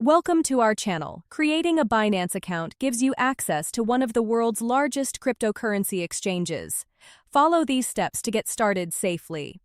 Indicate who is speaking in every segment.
Speaker 1: Welcome to our channel. Creating a Binance account gives you access to one of the world's largest cryptocurrency exchanges. Follow these steps to get started safely.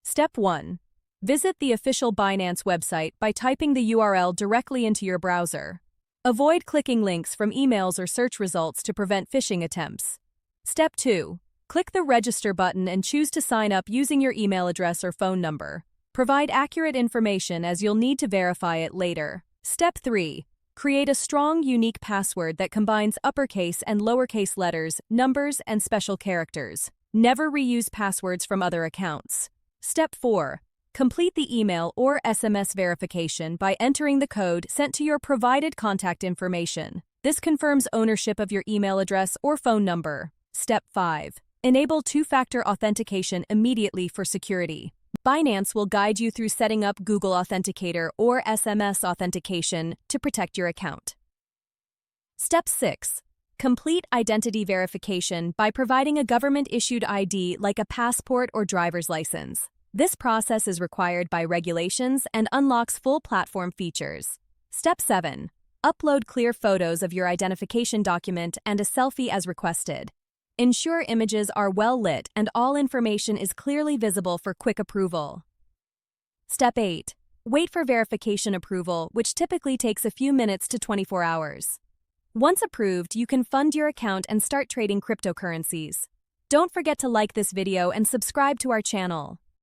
Speaker 1: Step 1. Visit the official Binance website by typing the URL directly into your browser. Avoid clicking links from emails or search results to prevent phishing attempts. Step 2. Click the Register button and choose to sign up using your email address or phone number. Provide accurate information as you'll need to verify it later. Step 3. Create a strong, unique password that combines uppercase and lowercase letters, numbers, and special characters. Never reuse passwords from other accounts. Step 4. Complete the email or SMS verification by entering the code sent to your provided contact information. This confirms ownership of your email address or phone number. Step 5. Enable two-factor authentication immediately for security. Binance will guide you through setting up Google Authenticator or SMS authentication to protect your account. Step 6. Complete identity verification by providing a government-issued ID like a passport or driver's license. This process is required by regulations and unlocks full platform features. Step 7. Upload clear photos of your identification document and a selfie as requested. Ensure images are well lit and all information is clearly visible for quick approval. Step 8. Wait for verification approval, which typically takes a few minutes to 24 hours. Once approved, you can fund your account and start trading cryptocurrencies. Don't forget to like this video and subscribe to our channel.